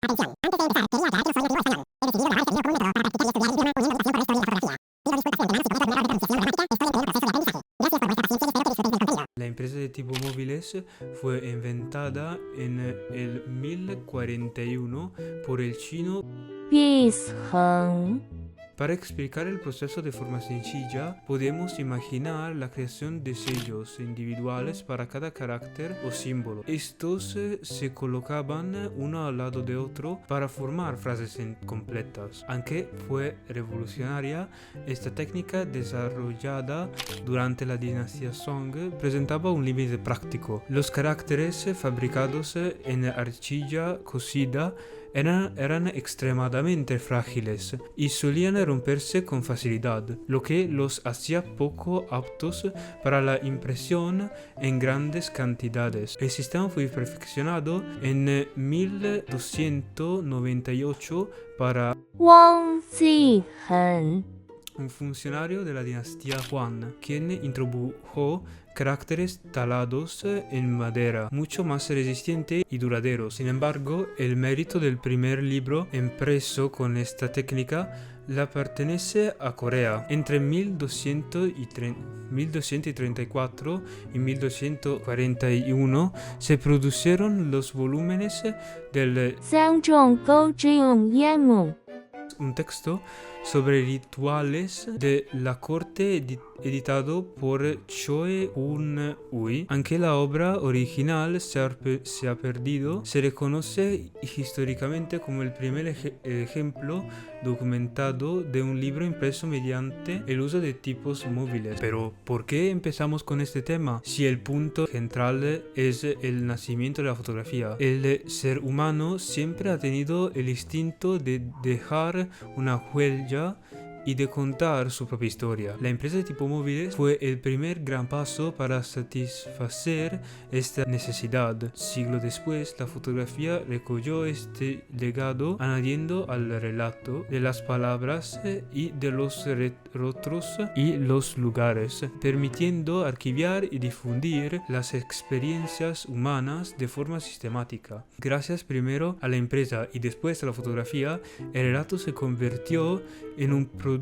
Atención, antes de empezar, quería aclarar que no soy nativo español. He decidido viajar este nuevo método para practicar y estudiar el idioma uniendo educación por la historia y la fotografía. Pido disculpas de antemano si cometa errores de pronunciación o gramática. Estoy en pleno proceso de aprendizaje. Gracias por vuestra paciencia y espero que disfrutéis del contenido. La empresa de tipo móviles fue inventada en el 1041 por el chino. 必衡 Para explicar el proceso de forma sencilla, podemos imaginar la creación de sellos individuales para cada carácter o símbolo. Estos se colocaban uno al lado de otro para formar frases completas. Aunque fue revolucionaria, esta técnica desarrollada durante la dinastía Song presentaba un límite práctico. Los caracteres fabricados en arcilla cocida eran extremadamente frágiles y solían romperse con facilidad, lo que los hacía poco aptos para la impresión en grandes cantidades. El sistema fue perfeccionado en 1298 para 汪继恒 un funcionario de la dinastía Huan, quien introdujo caracteres talados en madera, mucho más resistentes y duraderos. Sin embargo, el mérito del primer libro impreso con esta técnica le pertenece a Corea. Entre 1234 y 1241 se produjeron los volúmenes del 相中钩之用烟幕 un texto sobre rituales de la corte editado por Choi Un-ui. Aunque la obra original se ha perdido, se reconoce históricamente como el primer ejemplo documentado de un libro impreso mediante el uso de tipos móviles. Pero, ¿por qué empezamos con este tema? Si el punto central es el nacimiento de la fotografía. El ser humano siempre ha tenido el instinto de dejar una huella y de contar su propia historia. La empresa de tipo móviles fue el primer gran paso para satisfacer esta necesidad. Siglo después, la fotografía recogió este legado añadiendo al relato de las palabras y de los rostros y los lugares, permitiendo archivar y difundir las experiencias humanas de forma sistemática. Gracias primero a la empresa y después a la fotografía, el relato se convirtió en un producto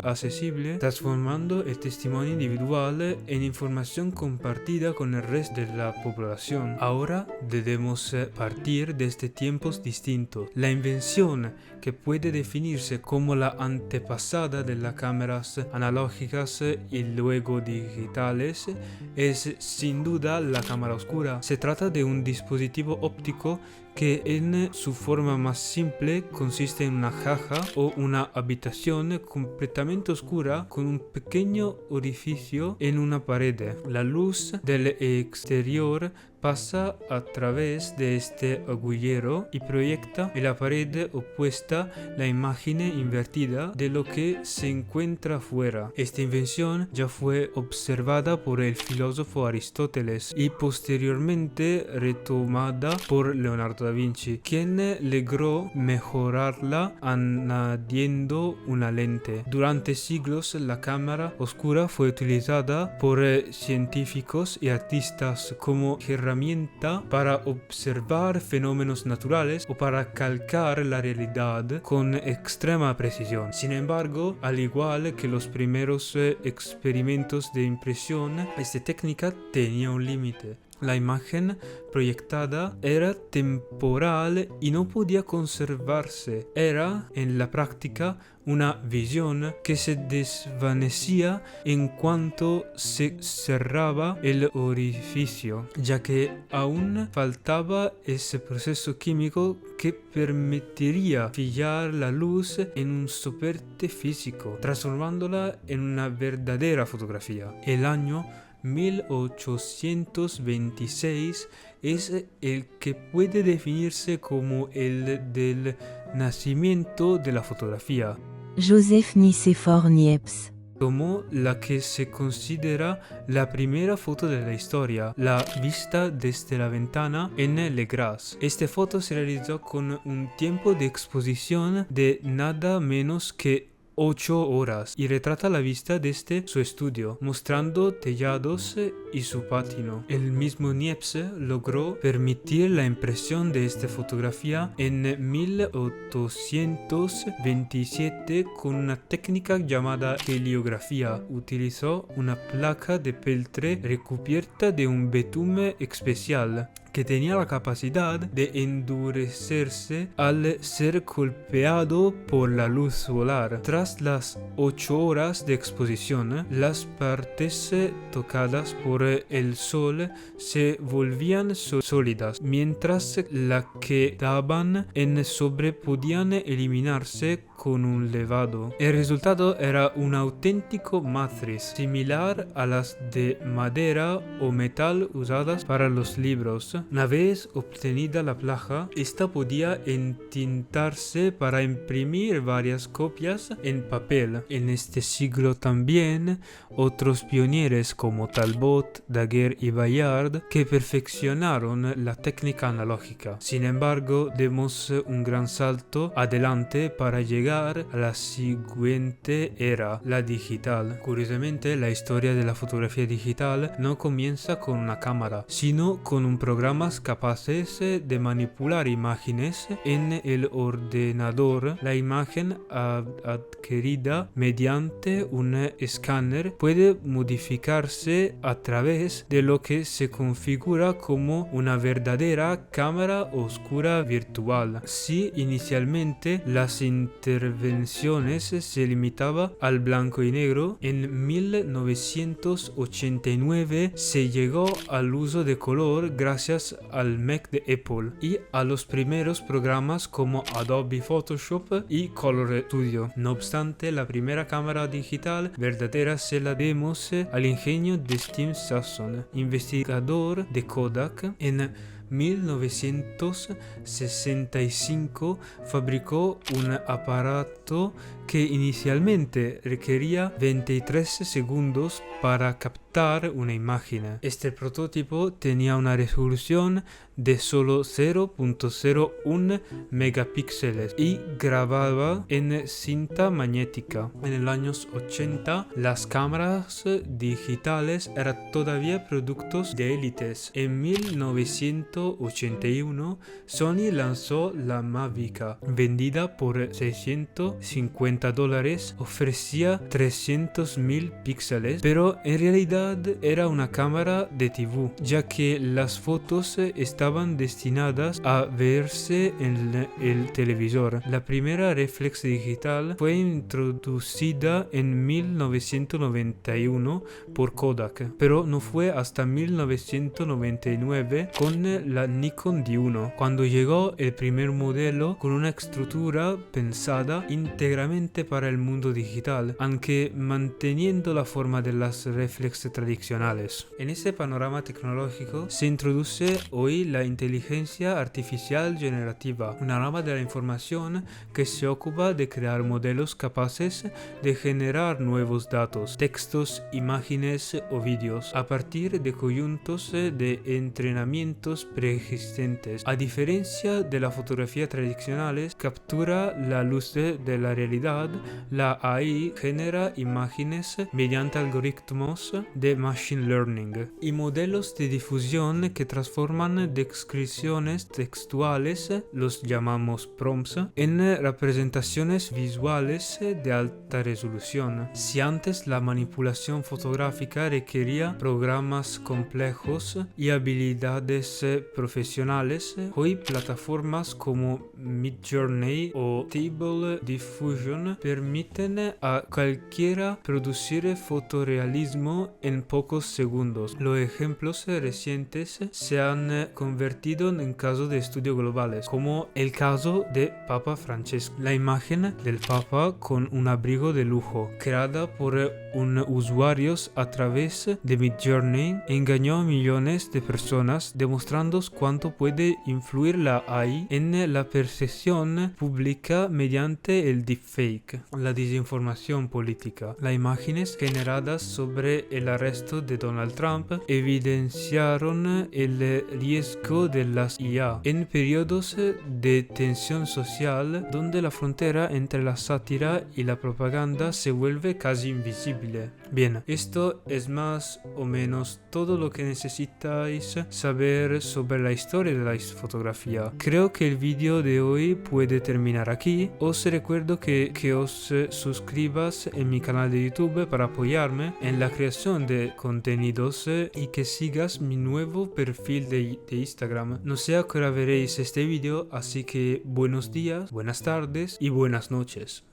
accesible, transformando el testimonio individual en información compartida con el resto de la población. Ahora debemos partir desde tiempos distintos. La invención, que puede definirse como la antepasada de las cámaras analógicas y luego digitales, es sin duda la cámara oscura. Se trata de un dispositivo óptico que en su forma más simple consiste en una caja o una habitación completamente oscura con un pequeño orificio en una pared. La luz del exterior pasa a través de este agujero y proyecta en la pared opuesta la imagen invertida de lo que se encuentra fuera. Esta invención ya fue observada por el filósofo Aristóteles y posteriormente retomada por Leonardo da Vinci, quien logró mejorarla añadiendo una lente. Durante siglos la cámara oscura fue utilizada por científicos y artistas como herramienta para observar fenómenos naturales o para calcar la realidad con extrema precisión. Sin embargo, al igual que los primeros experimentos de impresión, esta técnica tenía un límite. La imagen proyectada era temporal y no podía conservarse. Era, en la práctica, una visión que se desvanecía en cuanto se cerraba el orificio, ya que aún faltaba ese proceso químico que permitiría fijar la luz en un soporte físico, transformándola en una verdadera fotografía. El año 1826 es el que puede definirse como el del nacimiento de la fotografía. Joseph Nicéphore Niepce. Tomó la que se considera la primera foto de la historia, la vista desde la ventana en Le Gras. Esta foto se realizó con un tiempo de exposición de nada menos que 8 horas y retrata la vista desde su estudio, mostrando tellados y su patio. El mismo Niepce logró permitir la impresión de esta fotografía en 1827 con una técnica llamada heliografía. Utilizó una placa de peltre recubierta de un betume especial que tenía la capacidad de endurecerse al ser golpeado por la luz solar. Tras las 8 horas de exposición, las partes tocadas por el sol se volvían sólidas, mientras las que daban en sobre podían eliminarse con un levado. El resultado era un auténtico matriz, similar a las de madera o metal usadas para los libros. Una vez obtenida la placa, esta podía entintarse para imprimir varias copias en papel. En este siglo también, otros pioneros como Talbot, Daguerre y Bayard que perfeccionaron la técnica analógica. Sin embargo, demos un gran salto adelante para llegar a la siguiente era, la digital. Curiosamente, la historia de la fotografía digital no comienza con una cámara, sino con un programa capaces de manipular imágenes en el ordenador. La imagen adquirida mediante un escáner puede modificarse a través de lo que se configura como una verdadera cámara oscura virtual. Si inicialmente las intervenciones se limitaban al blanco y negro, en 1989 se llegó al uso de color gracias al Mac de Apple y a los primeros programas como Adobe Photoshop y Color Studio. No obstante, la primera cámara digital verdadera se la debemos al ingenio de Steve Sasson, investigador de Kodak. En 1965 fabricó un aparato que inicialmente requería 23 segundos para captar una imagen. Este prototipo tenía una resolución de solo 0.01 megapíxeles y grababa en cinta magnética. En los años 80, las cámaras digitales eran todavía productos de élites. En 1981, Sony lanzó la Mavic, vendida por $650. Ofrecía 300.000 píxeles, pero en realidad era una cámara de TV, ya que las fotos estaban destinadas a verse en el televisor. La primera reflex digital fue introducida en 1991 por Kodak, pero no fue hasta 1999 con la Nikon D1, cuando llegó el primer modelo con una estructura pensada íntegramente para el mundo digital, aunque manteniendo la forma de las reflex tradicionales. En este panorama tecnológico se introduce hoy la inteligencia artificial generativa, una rama de la información que se ocupa de crear modelos capaces de generar nuevos datos, textos, imágenes o vídeos a partir de conjuntos de entrenamientos preexistentes. A diferencia de la fotografía tradicional, captura la luz de la realidad. La AI genera imágenes mediante algoritmos de machine learning y modelos de difusión que transforman descripciones textuales, los llamamos prompts, en representaciones visuales de alta resolución. Si antes la manipulación fotográfica requería programas complejos y habilidades profesionales, hoy plataformas como Midjourney o Stable Diffusion permiten a cualquiera producir fotorrealismo en pocos segundos. Los ejemplos recientes se han convertido en casos de estudio globales, como el caso de Papa Francesco. La imagen del Papa con un abrigo de lujo, creada por un usuario a través de Midjourney, engañó a millones de personas, demostrando cuánto puede influir la AI en la percepción pública mediante el deepfake. fake, la desinformación política. Las imágenes generadas sobre el arresto de Donald Trump evidenciaron el riesgo de las IA en periodos de tensión social donde la frontera entre la sátira y la propaganda se vuelve casi invisible. Bien, esto es más o menos todo lo que necesitáis saber sobre la historia de la fotografía. Creo que el vídeo de hoy puede terminar aquí. Os recuerdo que os suscribas en mi canal de YouTube para apoyarme en la creación de contenidos y que sigas mi nuevo perfil de Instagram. No sé a qué hora veréis este vídeo, así que buenos días, buenas tardes y buenas noches.